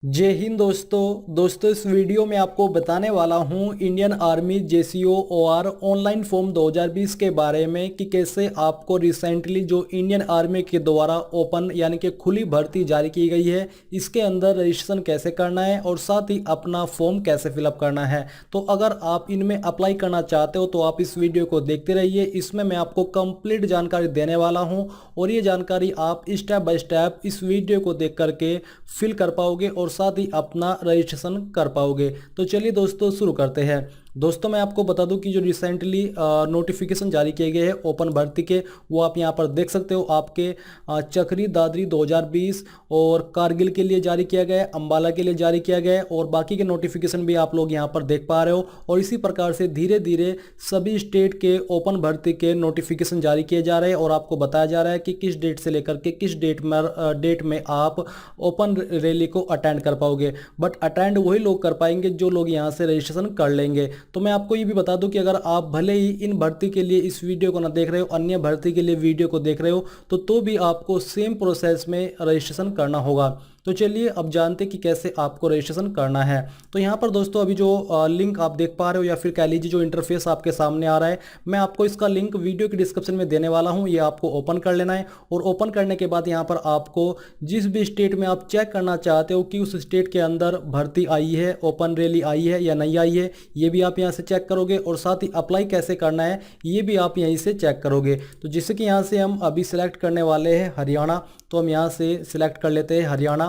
जय हिंद दोस्तों इस वीडियो में आपको बताने वाला हूं Indian army JCO OR online form 2020 के बारे में कि कैसे आपको रिसेंटली जो इंडियन आर्मी के द्वारा ओपन यानी कि खुली भर्ती जारी की गई है इसके अंदर रजिस्ट्रेशन कैसे करना है और साथ ही अपना फॉर्म कैसे फिलअप करना है। तो अगर आप इनमें अप्लाई करना चाहते हो तो आप इस वीडियो को देखते रहिए। इसमें मैं आपको कंप्लीट जानकारी देने वाला हूं और ये जानकारी आप स्टेप बाय स्टेप इस वीडियो को देख करके फिल कर पाओगे और साथ ही अपना रजिस्ट्रेशन कर पाओगे। तो चलिए दोस्तों शुरू करते हैं। दोस्तों मैं आपको बता दूं कि जो रिसेंटली नोटिफिकेशन जारी किए गए हैं ओपन भर्ती के वो आप यहां पर देख सकते हो। आपके चक्री दादरी 2020 और कारगिल के लिए जारी किया गया है, अंबाला के लिए जारी किया गया है और बाकी के नोटिफिकेशन भी आप लोग यहां पर देख पा रहे हो। और इसी प्रकार से धीरे धीरे सभी स्टेट के ओपन भर्ती के नोटिफिकेशन जारी किए जा रहे हैं और आपको बताया जा रहा है कि किस डेट से लेकर के किस डेट में आप ओपन रैली को अटेंड कर पाओगे। बट अटेंड वही लोग कर पाएंगे जो लोग यहाँ से रजिस्ट्रेशन कर लेंगे। तो मैं आपको ये भी बता दूं कि अगर आप भले ही इन भर्ती के लिए इस वीडियो को ना देख रहे हो, अन्य भर्ती के लिए वीडियो को देख रहे हो तो भी आपको सेम प्रोसेस में रजिस्ट्रेशन करना होगा। तो चलिए अब जानते हैं कि कैसे आपको रजिस्ट्रेशन करना है। तो यहाँ पर दोस्तों अभी जो लिंक आप देख पा रहे हो या फिर कह लीजिए जो इंटरफेस आपके सामने आ रहा है, मैं आपको इसका लिंक वीडियो के डिस्क्रिप्शन में देने वाला हूँ। ये आपको ओपन कर लेना है और ओपन करने के बाद यहाँ पर आपको जिस भी स्टेट में आप चेक करना चाहते हो कि उस स्टेट के अंदर भर्ती आई है, ओपन रैली आई है या नहीं आई है, ये भी आप यहाँ से चेक करोगे और साथ ही अप्लाई कैसे करना है ये भी आप यहीं से चेक करोगे। तो जैसे कि यहाँ से हम अभी सिलेक्ट करने वाले हैं हरियाणा, तो हम यहाँ से सिलेक्ट कर लेते हैं हरियाणा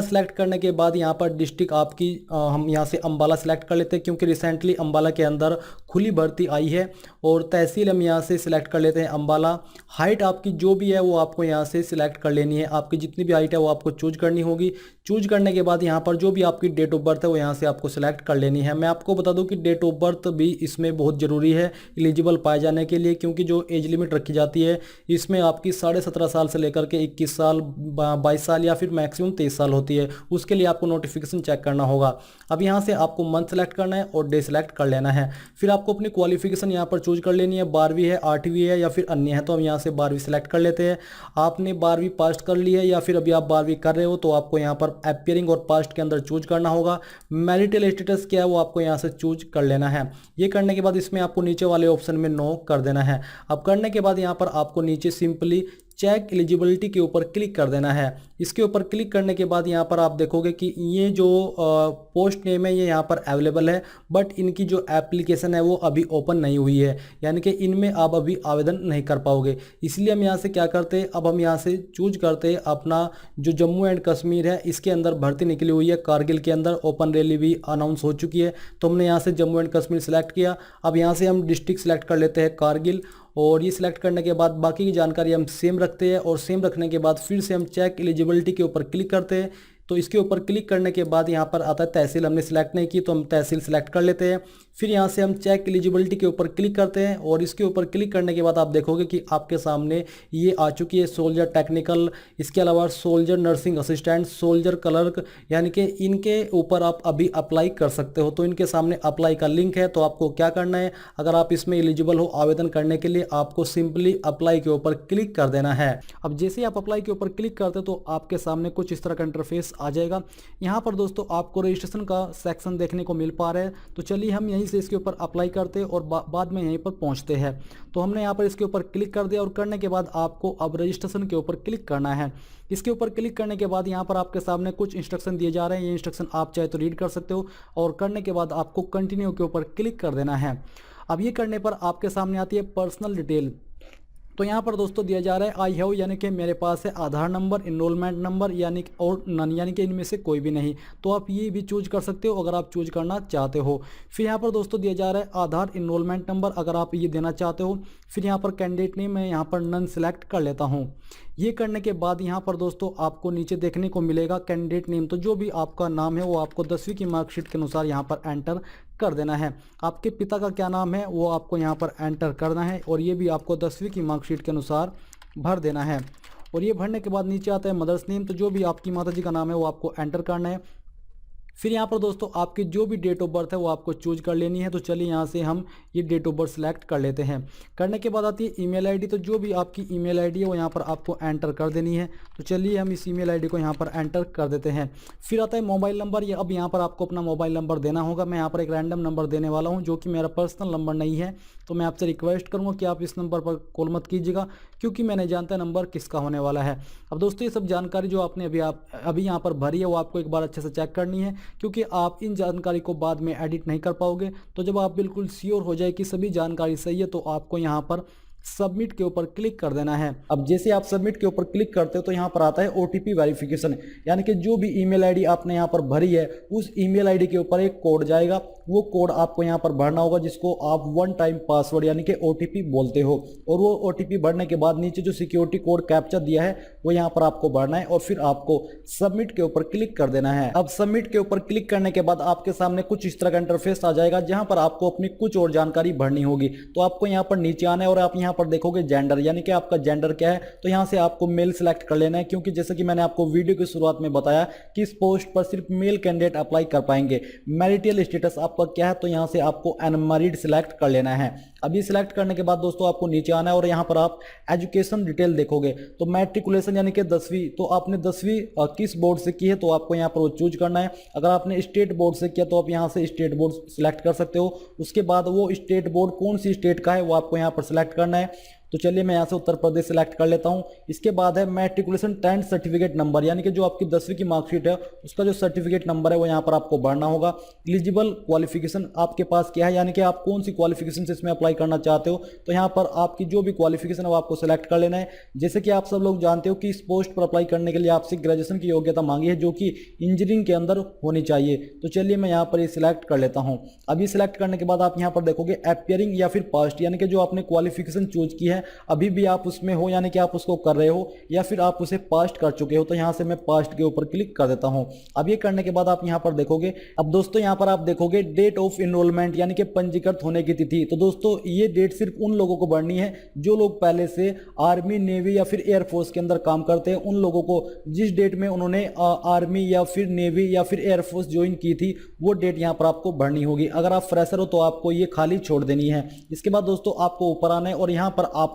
सेलेक्ट करने के बाद यहाँ पर डिस्ट्रिक्ट आपकी हम यहाँ से अंबाला सेलेक्ट कर लेते हैं क्योंकि रिसेंटली अंबाला के अंदर खुली भर्ती आई है। और तहसील हम यहाँ से सिलेक्ट कर लेते हैं अंबाला। हाइट आपकी जो भी है वो आपको यहाँ से सिलेक्ट कर लेनी है, आपकी जितनी भी हाइट है वो आपको चूज करनी होगी। चूज करने के बाद यहाँ पर जो भी आपकी डेट ऑफ बर्थ है वो यहाँ से आपको सिलेक्ट कर लेनी है। मैं आपको बता दूँ कि डेट ऑफ बर्थ भी इसमें बहुत ज़रूरी है एलिजिबल पाए जाने के लिए, क्योंकि जो एज लिमिट रखी जाती है इसमें आपकी 17.5 साल से लेकर के 21 साल 22 साल या फिर मैक्सिमम 23 साल होती है। उसके लिए आपको नोटिफिकेशन चेक करना होगा। अब यहाँ से आपको मंथ सेलेक्ट करना है और डे सेलेक्ट कर लेना है। फिर आपको अपनी क्वालिफिकेशन यहाँ पर चूज कर लेनी है, 12वीं है, 8वीं है या फिर अन्य है। तो हम यहाँ से 12वीं सेलेक्ट कर लेते हैं। आपने 12वीं पास कर ली है या फिर अभी आप 12वीं कर रहे हो तो आपको यहाँ पर अपियरिंग और पास्ट के अंदर चूज करना होगा। मैरिटल स्टेटस क्या है वो आपको यहाँ से चूज कर लेना है। ये करने के बाद इसमें आपको नीचे वाले ऑप्शन में नो कर देना है। अब करने के बाद यहाँ पर आपको नीचे सिंपली चेक एलिजिबिलिटी के ऊपर क्लिक कर देना है। इसके ऊपर क्लिक करने के बाद यहाँ पर आप देखोगे कि ये जो पोस्ट नेम है ये यहाँ पर अवेलेबल है, बट इनकी जो एप्लीकेशन है वो अभी ओपन नहीं हुई है, यानी कि इनमें आप अभी आवेदन नहीं कर पाओगे। इसलिए हम यहाँ से क्या करते हैं, अब हम यहाँ से चूज करते हैं अपना जो जम्मू एंड कश्मीर है इसके अंदर भर्ती निकली हुई है। कारगिल के अंदर ओपन रैली भी अनाउंस हो चुकी है तो हमने यहाँ से जम्मू एंड कश्मीर सेलेक्ट किया। अब यहाँ से हम डिस्ट्रिक्ट सेलेक्ट कर लेते हैं कारगिल और ये सिलेक्ट करने के बाद बाकी की जानकारी हम सेम रखते हैं और सेम रखने के बाद फिर से हम चेक एलिजिबिलिटी के ऊपर क्लिक करते हैं। तो इसके ऊपर क्लिक करने के बाद यहाँ पर आता है तहसील, हमने सिलेक्ट नहीं की तो हम तहसील सेलेक्ट कर लेते हैं। फिर यहाँ से हम चेक एलिजिबिलिटी के ऊपर क्लिक करते हैं और इसके ऊपर क्लिक करने के बाद आप देखोगे कि आपके सामने ये आ चुकी है सोल्जर टेक्निकल, इसके अलावा soldier nursing assistant, soldier clerk, यानी कि इनके ऊपर आप अभी अप्लाई कर सकते हो। तो इनके सामने अप्लाई का लिंक है। तो आपको क्या करना है, अगर आप इसमें एलिजिबल हो आवेदन करने के लिए आपको सिंपली अप्लाई के ऊपर क्लिक कर देना है। अब जैसे ही आप अप्लाई के ऊपर क्लिक करते हो तो आपके सामने कुछ इस तरह का इंटरफेस आ जाएगा। यहाँ पर दोस्तों आपको रजिस्ट्रेशन का सेक्शन देखने को मिल पा रहा है। तो चलिए हम यहीं से इसके ऊपर अप्लाई करते हैं और बाद में यहीं पर पहुँचते हैं। तो हमने यहाँ पर इसके ऊपर क्लिक कर दिया और करने के बाद आपको अब रजिस्ट्रेशन के ऊपर क्लिक करना है। इसके ऊपर क्लिक करने के बाद यहाँ पर आपके सामने कुछ इंस्ट्रक्शन दिए जा रहे हैं। ये इंस्ट्रक्शन आप चाहे तो रीड कर सकते हो और करने के बाद आपको कंटिन्यू के ऊपर क्लिक कर देना है। अब ये करने पर आपके सामने आती है पर्सनल डिटेल। तो यहाँ पर दोस्तों दिया जा रहा है आई हैव, यानी कि मेरे पास है आधार नंबर, इनरोलमेंट नंबर यानी और नन, यानी कि इनमें से कोई भी नहीं। तो आप ये भी चूज कर सकते हो अगर आप चूज करना चाहते हो। फिर यहाँ पर दोस्तों दिया जा रहा है आधार इनरोलमेंट नंबर, अगर आप ये देना चाहते हो। फिर यहाँ पर कैंडिडेट नेम मैं यहाँ पर नन सेलेक्ट कर लेता हूँ। ये करने के बाद यहाँ पर दोस्तों आपको नीचे देखने को मिलेगा कैंडिडेट नेम। तो जो भी आपका नाम है वो आपको 10वीं की मार्कशीट के अनुसार यहाँ पर एंटर कर देना है। आपके पिता का क्या नाम है वो आपको यहाँ पर एंटर करना है और ये भी आपको 10वीं की मार्कशीट के अनुसार भर देना है। और ये भरने के बाद नीचे आता है मदर्स नेम। तो जो भी आपकी माता जी का नाम है वो आपको एंटर करना है। फिर यहाँ पर दोस्तों आपकी जो भी डेट ऑफ बर्थ है वो आपको चूज कर लेनी है। तो चलिए यहाँ से हम ये डेट ऑफ बर्थ सेलेक्ट कर लेते हैं। करने के बाद आती है ईमेल आईडी। तो जो भी आपकी ईमेल आईडी है वो यहाँ पर आपको एंटर कर देनी है। तो चलिए हम इस ईमेल आईडी को यहाँ पर एंटर कर देते हैं। फिर आता है मोबाइल नंबर। ये अब यहाँ पर आपको अपना मोबाइल नंबर देना होगा। मैं यहाँ पर एक रैंडम नंबर देने वाला हूँ जो कि मेरा पर्सनल नंबर नहीं है। तो मैं आपसे रिक्वेस्ट करूँगा कि आप इस नंबर पर कॉल मत कीजिएगा, क्योंकि मैं नहीं जानता नंबर किसका होने वाला है। अब दोस्तों ये सब जानकारी जो आपने अभी यहाँ पर भरी है वो आपको एक बार अच्छे से चेक करनी है, क्योंकि आप इन जानकारी को बाद में एडिट नहीं कर पाओगे। तो जब आप बिल्कुल श्योर हो जाए कि सभी जानकारी सही है तो आपको यहाँ पर सबमिट के ऊपर क्लिक कर देना है। अब जैसे आप सबमिट के ऊपर क्लिक करते हो तो यहाँ पर आता है ओटीपी वेरिफिकेशन, यानी कि जो भी ईमेल आईडी आपने यहाँ पर भरी है उस ईमेल आईडी के ऊपर एक कोड जाएगा। वो कोड आपको यहाँ पर भरना होगा, जिसको आप वन टाइम पासवर्ड यानी कि ओटीपी बोलते हो। और वो ओटीपी भरने के बाद नीचे जो सिक्योरिटी कोड कैप्चा दिया है वो यहाँ पर आपको भरना है और फिर आपको सबमिट के ऊपर क्लिक कर देना है। अब सबमिट के ऊपर क्लिक करने के बाद आपके सामने कुछ इस तरह का इंटरफेस आ जाएगा, जहां पर आपको अपनी कुछ और जानकारी भरनी होगी। तो आपको यहाँ पर नीचे आना है और आप यहाँ पर देखोगे जेंडर, यानी कि आपका जेंडर क्या है। तो यहाँ से आपको मेल सिलेक्ट कर लेना है, क्योंकि जैसे कि मैंने आपको वीडियो की शुरुआत में बताया कि इस पोस्ट पर सिर्फ मेल कैंडिडेट अप्लाई कर पाएंगे। मैरिटल स्टेटस आपका क्या है, तो यहाँ से आपको अनमैरिड सिलेक्ट कर लेना है। अभी सिलेक्ट करने के बाद दोस्तों आपको नीचे आना है और यहाँ पर आप एजुकेशन डिटेल देखोगे। तो मैट्रिकुलेशन यानी कि 10वीं, तो आपने 10वीं किस बोर्ड से की है तो आपको यहाँ पर वो चूज करना है। अगर आपने स्टेट बोर्ड से किया तो आप यहाँ से स्टेट बोर्ड सिलेक्ट कर सकते हो। उसके बाद वो स्टेट बोर्ड कौन सी स्टेट का है वो आपको यहाँ पर सिलेक्ट करना है। तो चलिए मैं यहाँ से उत्तर प्रदेश सिलेक्ट कर लेता हूँ। इसके बाद है मैट्रिकुलेशन 10th सर्टिफिकेट नंबर, यानी कि जो आपकी 10वीं की मार्कशीट है उसका जो सर्टिफिकेट नंबर है वो यहाँ पर आपको भरना होगा। एलिजिबल क्वालिफिकेशन आपके पास क्या है, यानी कि आप कौन सी क्वालिफिकेशन से इसमें अप्लाई करना चाहते हो। तो यहाँ पर आपकी जो भी क्वालिफिकेशन है वो आपको सिलेक्ट कर लेना है। जैसे कि आप सब लोग जानते हो कि इस पोस्ट पर अप्लाई करने के लिए आपसे ग्रेजुएशन की योग्यता मांगी है, जो कि इंजीनियरिंग के अंदर होनी चाहिए। तो चलिए मैं यहाँ पर ये सिलेक्ट कर लेता हूँ। अभी सिलेक्ट करने के बाद आप यहाँ पर देखोगे अपियरिंग या फिर पास्ट, यानी कि जो आपने क्वालिफिकेशन चूज की है अभी भी आप उसमें हो, यानी कि आप उसको कर रहे हो या फिर आप उसे पास्ट कर चुके हो। तो यहाँ से मैं पास्ट के ऊपर क्लिक कर देता हूँ। अब ये करने के बाद आप यहाँ पर देखोगे, अब दोस्तों यहाँ पर आप देखोगे डेट ऑफ इनरोलमेंट, यानी कि पंजीकृत होने की तिथि। तो दोस्तों ये डेट सिर्फ उन लोगों को भरनी है जो लोग पहले से आर्मी, नेवी या फिर एयरफोर्स के अंदर काम करते हैं। उन लोगों को जिस डेट में उन्होंने आर्मी या फिर नेवी या फिर एयरफोर्स ज्वाइन की थी वो डेट यहाँ पर आपको भरनी होगी। अगर आप फ्रेशर हो तो आपको ये खाली छोड़ देनी है। इसके बाद दोस्तों आपको ऊपर आना है और यहाँ पर आपको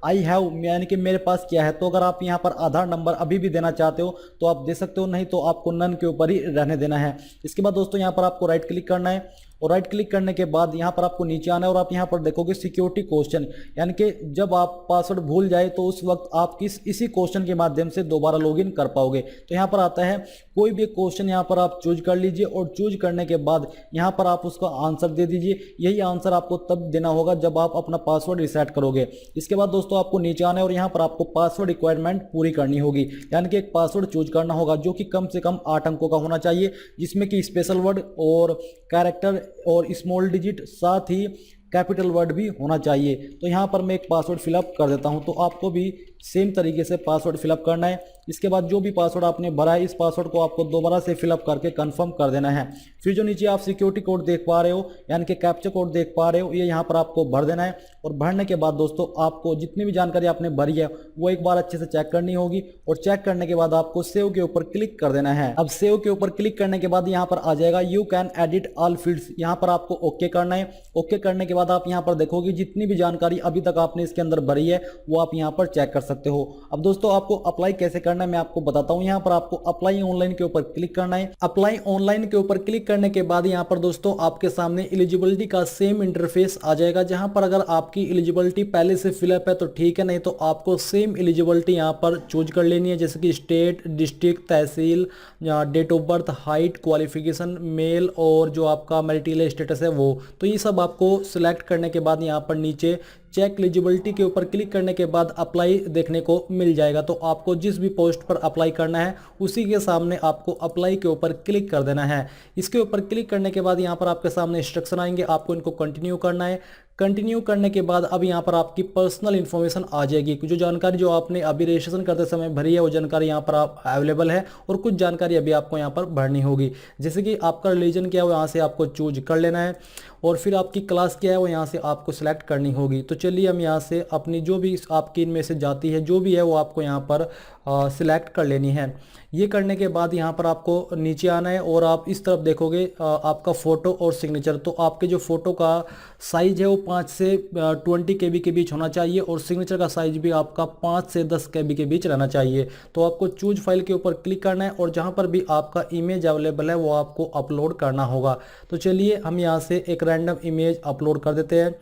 आई हैव, यानी कि मेरे पास क्या है। तो अगर आप यहाँ पर आधार नंबर अभी भी देना चाहते हो तो आप दे सकते हो, नहीं तो आपको नन के ऊपर ही रहने देना है। इसके बाद दोस्तों यहाँ पर आपको राइट क्लिक करना है और राइट क्लिक करने के बाद यहाँ पर आपको नीचे आना है और आप यहाँ पर देखोगे सिक्योरिटी क्वेश्चन, यानी कि जब आप पासवर्ड भूल जाए तो उस वक्त आप इसी क्वेश्चन के माध्यम से दोबारा लॉगिन कर पाओगे। तो यहाँ पर आता है कोई भी क्वेश्चन यहाँ पर आप चूज कर लीजिए और चूज करने के बाद यहाँ पर आप उसका आंसर दे दीजिए। यही आंसर आपको तब देना होगा जब आप अपना पासवर्ड रिसेट करोगे। इसके बाद दोस्तों आपको नीचे आना है और यहाँ पर आपको पासवर्ड रिक्वायरमेंट पूरी करनी होगी, यानी कि एक पासवर्ड चूज करना होगा जो कि कम से कम 8 अंकों का होना चाहिए, जिसमें कि स्पेशल वर्ड और कैरेक्टर और स्मॉल डिजिट, साथ ही कैपिटल वर्ड भी होना चाहिए। तो यहाँ पर मैं एक पासवर्ड फिलअप कर देता हूँ। तो आपको भी सेम तरीके से पासवर्ड फिलअप करना है। इसके बाद जो भी पासवर्ड आपने भरा है इस पासवर्ड को आपको दोबारा से फिलअप करके कंफर्म कर देना है। फिर जो नीचे आप सिक्योरिटी कोड देख पा रहे हो, यानी कि कैप्चा कोड देख पा रहे हो, ये यहाँ पर आपको भर देना है। और भरने के बाद दोस्तों आपको जितनी भी जानकारी आपने भरी है वो एक बार अच्छे से चेक करनी होगी और चेक करने के बाद आपको सेव के ऊपर क्लिक कर देना है। अब सेव के ऊपर क्लिक करने के बाद यहाँ पर आ जाएगा you can edit all fields, यहाँ पर आपको ओके करना है। ओके करने के बाद आप यहाँ पर देखोगे जितनी भी जानकारी अभी तक आपने इसके अंदर भरी है वो आप यहाँ पर चेक कर सकते हो। अब दोस्तों आपको अप्लाई कैसे करना है मैं आपको बताता हूँ। यहाँ पर आपको अप्लाई ऑनलाइन के ऊपर क्लिक करना है। अप्लाई ऑनलाइन के ऊपर क्लिक करने के बाद यहाँ पर दोस्तों आपके सामने एलिजिबिलिटी का सेम इंटरफेस आ जाएगा, जहां पर अगर आपकी एलिजिबिलिटी पहले से फिलअप है तो ठीक है, नहीं तो आपको सेम एलिजिबिलिटी यहाँ पर चूज कर लेनी है, जैसे कि state, district, tehsil, date of birth, height, qualification, mail और जो आपका मैरिटल स्टेटस है वो। तो ये सब आपको सिलेक्ट करने के बाद यहाँ पर नीचे चेक एलिजिबिलिटी के ऊपर क्लिक करने के बाद अप्लाई देखने को मिल जाएगा। तो आपको जिस भी पोस्ट पर अप्लाई करना है उसी के सामने आपको अप्लाई के ऊपर क्लिक कर देना है। इसके ऊपर क्लिक करने के बाद यहाँ पर आपके सामने इंस्ट्रक्शन आएंगे, आपको इनको कंटिन्यू करना है। कंटिन्यू करने के बाद अब यहाँ पर आपकी पर्सनल इन्फॉर्मेशन आ जाएगी। जो जानकारी जो आपने अभी रजिस्ट्रेशन करते समय भरी है वो जानकारी यहाँ पर आप अवेलेबल है, और कुछ जानकारी अभी आपको यहाँ पर भरनी होगी। जैसे कि आपका रिलीजन क्या है वो यहाँ से आपको चूज कर लेना है, और फिर आपकी क्लास क्या है वो यहाँ से आपको सिलेक्ट करनी होगी। तो चलिए हम यहाँ से अपनी जो भी आपकी इनमें से जाती है जो भी है वो आपको यहाँ पर सिलेक्ट कर लेनी है। ये करने के बाद यहाँ पर आपको नीचे आना है और आप इस तरफ देखोगे आपका फ़ोटो और सिग्नेचर। तो आपके जो फ़ोटो का साइज़ है वो 5 से 20 KB के बीच होना चाहिए, और सिग्नेचर का साइज़ भी आपका 5 से 10 KB के बीच रहना चाहिए। तो आपको चूज फाइल के ऊपर क्लिक करना है, और जहाँ पर भी आपका इमेज अवेलेबल है वो आपको अपलोड करना होगा। तो चलिए हम यहाँ से एक रैंडम इमेज अपलोड कर देते हैं।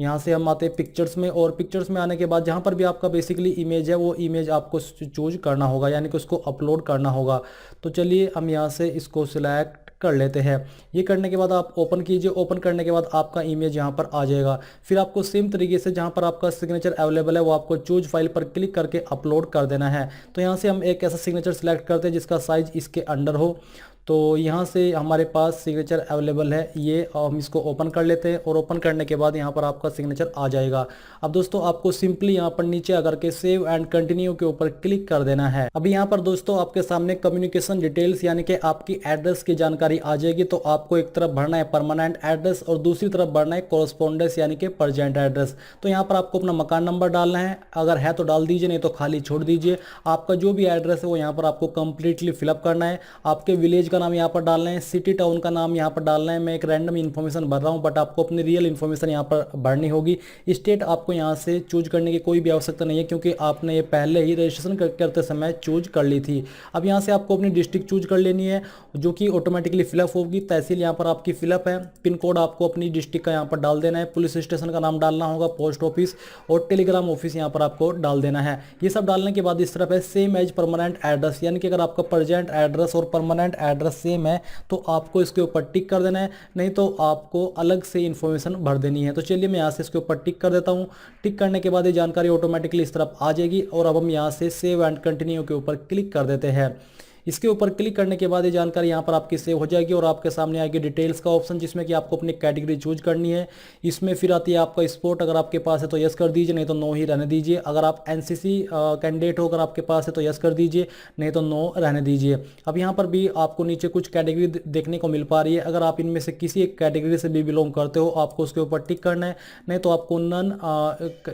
यहाँ से हम आते हैं पिक्चर्स में, और पिक्चर्स में आने के बाद जहाँ पर भी आपका बेसिकली इमेज है वो इमेज आपको चूज करना होगा, यानी कि उसको अपलोड करना होगा। तो चलिए हम यहाँ से इसको सिलेक्ट कर लेते हैं। ये करने के बाद आप ओपन कीजिए। ओपन करने के बाद आपका इमेज यहाँ पर आ जाएगा। फिर आपको सेम तरीके से जहाँ पर आपका सिग्नेचर अवेलेबल है वो आपको चूज फाइल पर क्लिक करके अपलोड कर देना है। तो यहाँ से हम एक ऐसा सिग्नेचर सिलेक्ट करते हैं जिसका साइज इसके अंडर हो। तो यहाँ से हमारे पास सिग्नेचर अवेलेबल है, ये हम इसको ओपन कर लेते हैं, और ओपन करने के बाद यहाँ पर आपका सिग्नेचर आ जाएगा। अब दोस्तों आपको सिंपली यहाँ पर नीचे आकर के सेव एंड कंटिन्यू के ऊपर क्लिक कर देना है। अभी यहाँ पर दोस्तों आपके सामने कम्युनिकेशन डिटेल्स यानी कि आपकी एड्रेस की जानकारी आ जाएगी। तो आपको एक तरफ भरना है परमानेंट एड्रेस और दूसरी तरफ भरना है कॉरस्पॉन्डेंस यानी कि परजेंट एड्रेस। तो यहाँ पर आपको अपना मकान नंबर डालना है, अगर है तो डाल दीजिए, नहीं तो खाली छोड़ दीजिए। आपका जो भी एड्रेस है वो यहाँ पर आपको कंप्लीटली फिलअप करना है। आपके विलेज का नाम यहाँ पर डालना है, सिटी टाउन का नाम यहाँ पर डालना है। मैं एक रैंडम इन्फॉर्मेशन भर रहा हूँ, बट आपको अपनी रियल इन्फॉर्मेशन यहाँ पर भरनी होगी। स्टेट आपको यहाँ से चूज करने की कोई भी आवश्यकता नहीं है, क्योंकि आपने ये पहले ही रजिस्ट्रेशन करते समय चूज कर ली थी। अब यहाँ से आपको अपनी डिस्ट्रिक्ट चूज कर लेनी है, जो कि ऑटोमेटिकली फिलअप होगी। तहसील यहाँ पर आपकी फिलअप है। पिन कोड आपको अपनी डिस्ट्रिक्ट का यहाँ पर डाल देना है। पुलिस स्टेशन का नाम डालना होगा, पोस्ट ऑफिस और टेलीग्राम ऑफिस यहाँ पर आपको डाल देना है। ये सब डालने के बाद इस तरफ है सेम एज परमानेंट एड्रेस, यानी कि अगर आपका प्रेजेंट एड्रेस और परमानेंट एड्रेस सेम है तो आपको इसके ऊपर टिक कर देना है, नहीं तो आपको अलग से इन्फॉर्मेशन भर देनी है। तो चलिए मैं यहाँ से इसके ऊपर टिक कर देता हूँ। टिक करने के बाद ये जानकारी ऑटोमेटिकली इस तरफ आ जाएगी, और अब हम यहाँ से सेव एंड कंटिन्यू के ऊपर क्लिक कर देते हैं। इसके ऊपर क्लिक करने के बाद ये जानकारी यहाँ पर आपकी सेव हो जाएगी, और आपके सामने आएगी डिटेल्स का ऑप्शन, जिसमें कि आपको अपनी कैटेगरी चूज करनी है। इसमें फिर आती है आपका स्पोर्ट, अगर आपके पास है तो यस कर दीजिए, नहीं तो नो ही रहने दीजिए। अगर आप एनसीसी कैंडिडेट हो, अगर आपके पास है तो यस कर दीजिए, नहीं तो नो रहने दीजिए। अब यहाँ पर भी आपको नीचे कुछ कैटेगरी देखने को मिल पा रही है। अगर आप इनमें से किसी एक कैटेगरी से भी बिलोंग करते हो आपको उसके ऊपर टिक करना है, नहीं तो आपको नन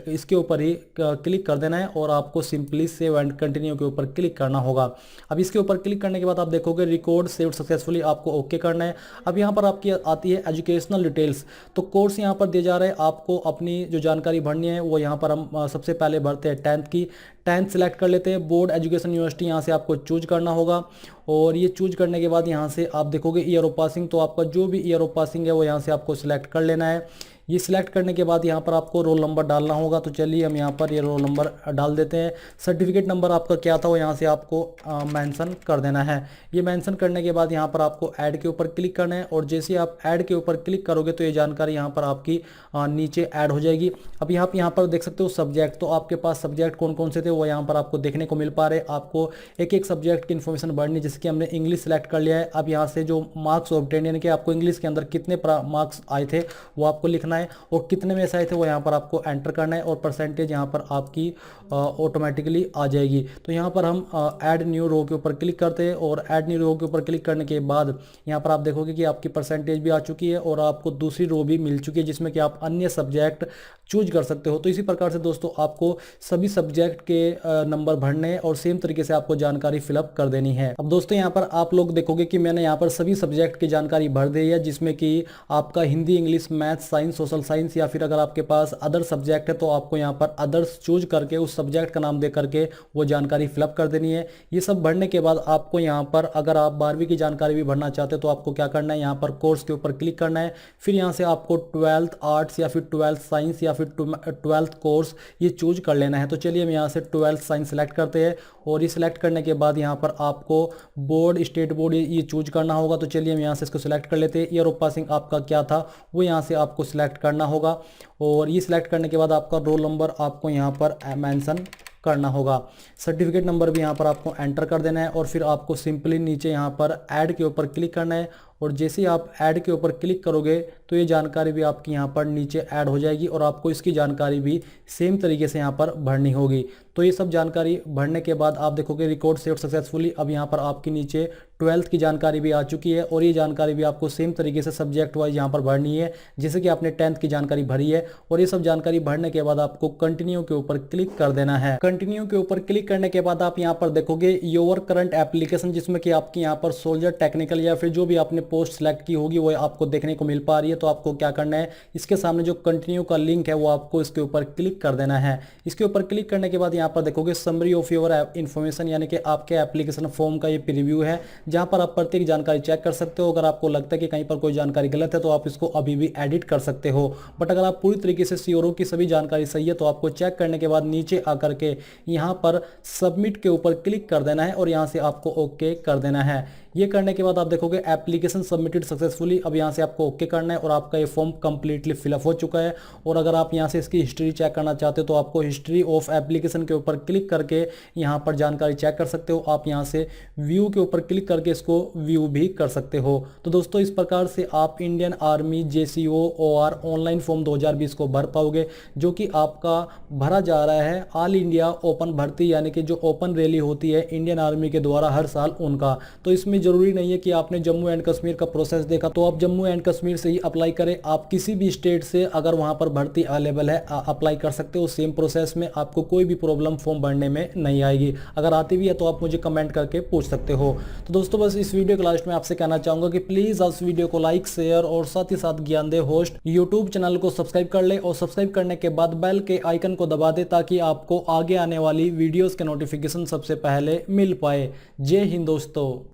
इसके ऊपर ही क्लिक कर देना है, और आपको सिंपली सेव एंड कंटिन्यू के ऊपर क्लिक करना होगा। अब इसके ऊपर क्लिक करने के बाद आप देखोगे रिकॉर्ड सेव्ड सक्सेसफुली, आपको ओके करना है। अब यहाँ पर आपकी आती है एजुकेशनल डिटेल्स। तो कोर्स यहाँ पर दिया जा रहा है, आपको अपनी जो जानकारी भरनी है वो यहाँ पर हम सबसे पहले भरते हैं 10th की। 10th सिलेक्ट कर लेते हैं। बोर्ड एजुकेशन यूनिवर्सिटी यहाँ से आपको चूज करना होगा, और ये चूज करने के बाद यहाँ से आप देखोगे ईयर ऑफ पासिंग। तो आपका जो भी ईयर ऑफ पासिंग है वो यहाँ से आपको सिलेक्ट कर लेना है। ये सिलेक्ट करने के बाद यहाँ पर आपको रोल नंबर डालना होगा। तो चलिए हम यहाँ पर ये रोल नंबर डाल देते हैं। सर्टिफिकेट नंबर आपका क्या था वो यहाँ से आपको मेंशन कर देना है। ये मेंशन करने के बाद यहाँ पर आपको ऐड के ऊपर क्लिक करना है, और जैसे आप ऐड के ऊपर क्लिक करोगे तो ये जानकारी यहाँ पर आपकी नीचे ऐड हो जाएगी। अब यहाँ पर देख सकते हो सब्जेक्ट, तो आपके पास सब्जेक्ट कौन कौन से थे वो यहाँ पर आपको देखने को मिल पा रहे हैं। आपको एक एक सब्जेक्ट की इन्फॉर्मेशन भरनी, जैसे कि हमने इंग्लिश सेलेक्ट कर लिया है। अब यहाँ से जो मार्क्स ऑब्टेन, यानी कि आपको इंग्लिश के अंदर कितने मार्क्स आए थे वो आपको लिखना है, और कितने में से आए थे वो यहाँ पर आपको एंटर करना है, और परसेंटेज यहाँ पर आपकी ऑटोमेटिकली आ जाएगी। तो यहाँ पर हम ऐड न्यू रो के ऊपर क्लिक करते हैं, और ऐड न्यू रो के ऊपर क्लिक करने के बाद यहाँ पर आप देखोगे कि आपकी परसेंटेज भी आ चुकी है, और आपको दूसरी रो भी मिल चुकी है जिसमें कि आप अन्य सब्जेक्ट चूज कर सकते हो। तो इसी प्रकार से दोस्तों आपको सभी सब्जेक्ट के नंबर भरने और सेम तरीके से आपको जानकारी फिलअप कर देनी है। अब दोस्तों यहाँ पर आप लोग देखोगे कि मैंने यहाँ पर सभी सब्जेक्ट की जानकारी भर दी है, जिसमें कि आपका Hindi, English, math, science, social science, या फिर अगर आपके पास अदर सब्जेक्ट है तो आपको यहाँ पर अदर्स चूज करके उस सब्जेक्ट का नाम दे करके वो जानकारी फिलअप कर देनी है। ये सब भरने के बाद आपको यहाँ पर अगर आप 12वीं की जानकारी भी भरना चाहते हो तो आपको क्या करना है, यहाँ पर कोर्स के ऊपर क्लिक करना है। फिर यहाँ से आपको 12th आर्ट्स या फिर 12th साइंस या फिर 12th कोर्स ये चूज कर लेना है। तो चलिए हम यहाँ से 12th साइंस सेलेक्ट करते हैं, और ये सिलेक्ट करने के बाद यहाँ पर आपको बोर्ड, स्टेट बोर्ड ये चूज करना होगा। तो चलिए हम यहाँ से इसको सिलेक्ट कर लेते हैं। ईयर ऑफ पासिंग आपका क्या था वो यहाँ से आपको सिलेक्ट करना होगा, और ये सिलेक्ट करने के बाद आपका रोल नंबर आपको यहाँ पर मेंशन करना होगा। सर्टिफिकेट नंबर भी यहाँ पर आपको एंटर कर देना है, और फिर आपको सिंपली नीचे यहाँ पर ऐड के ऊपर क्लिक करना है, और जैसे ही आप ऐड के ऊपर क्लिक करोगे तो ये जानकारी भी आपकी यहाँ पर नीचे ऐड हो जाएगी और आपको इसकी जानकारी भी सेम तरीके से यहाँ पर भरनी होगी। तो ये सब जानकारी भरने के बाद आप देखोगे रिकॉर्ड सेव्ड सक्सेसफुली। अब यहाँ पर आपकी नीचे 12th की जानकारी भी आ चुकी है और ये जानकारी भी आपको सेम तरीके से सब्जेक्ट वाइज यहाँ पर भरनी है जैसे कि आपने 10th की जानकारी भरी है। और ये सब जानकारी भरने के बाद आपको कंटिन्यू के ऊपर क्लिक कर देना है। कंटिन्यू के ऊपर क्लिक करने के बाद आप यहाँ पर देखोगे योर करंट एप्लीकेशन, जिसमें कि आपकी यहाँ पर सोल्जर टेक्निकल या फिर जो भी आपने पोस्ट सेलेक्ट की होगी वो आपको देखने को मिल पा रही है। तो आपको क्या करना है, इसके सामने जो कंटिन्यू का लिंक है वो आपको इसके ऊपर क्लिक कर देना है। इसके ऊपर क्लिक करने के बाद यहाँ पर देखोगे समरी ऑफ योर इन्फॉर्मेशन, यानी कि आपके एप्लीकेशन फॉर्म का ये प्रीव्यू है जहां पर आप प्रत्येक जानकारी चेक कर सकते हो। अगर आपको लगता है कि कहीं पर कोई जानकारी गलत है तो आप इसको अभी भी एडिट कर सकते हो। बट अगर आप पूरी तरीके से श्योर हो कि सभी जानकारी सही है तो आपको चेक करने के बाद नीचे आकर के यहाँ पर सबमिट के ऊपर क्लिक कर देना है और यहाँ से आपको ओके कर देना है। ये करने के बाद आप देखोगे एप्लीकेशन सबमिटेड सक्सेसफुली। अब यहाँ से आपको ओके करना है और आपका ये फॉर्म कंप्लीटली फिलअप हो चुका है। और अगर आप यहाँ से इसकी हिस्ट्री चेक करना चाहते हो तो आपको हिस्ट्री ऑफ एप्लीकेशन के ऊपर क्लिक करके यहाँ पर जानकारी चेक कर सकते हो। आप यहाँ से व्यू के ऊपर क्लिक करके इसको व्यू भी कर सकते हो। तो दोस्तों इस प्रकार से आप Indian army JCO OR online form 2020 को भर पाओगे, जो कि आपका भरा जा रहा है ऑल इंडिया ओपन भर्ती, यानी कि जो ओपन रैली होती है इंडियन आर्मी के द्वारा हर साल उनका। तो इसमें जरूरी नहीं है कि आपने जम्मू एंड कश्मीर का प्रोसेस देखा तो आप जम्मू एंड कश्मीर से ही अप्लाई करें। आप किसी भी स्टेट से अगर वहां पर भर्ती अवेलेबल है अप्लाई कर सकते हो। सेम प्रोसेस में आपको कोई भी प्रॉब्लम फॉर्म भरने में नहीं आएगी। अगर आती भी है तो आप मुझे कमेंट करके पूछ सकते हो। तो दोस्तों बस इस वीडियो के लास्ट में आपसे कहना चाहूंगा कि प्लीज आप इस वीडियो को लाइक शेयर और साथ ही साथ ज्ञानदेह होस्ट यूट्यूब चैनल को सब्सक्राइब कर ले और सब्सक्राइब करने के बाद बेल के आइकन को दबा दे ताकि आपको आगे आने वाली वीडियोस के नोटिफिकेशन सबसे पहले मिल पाए। जय हिंद दोस्तों।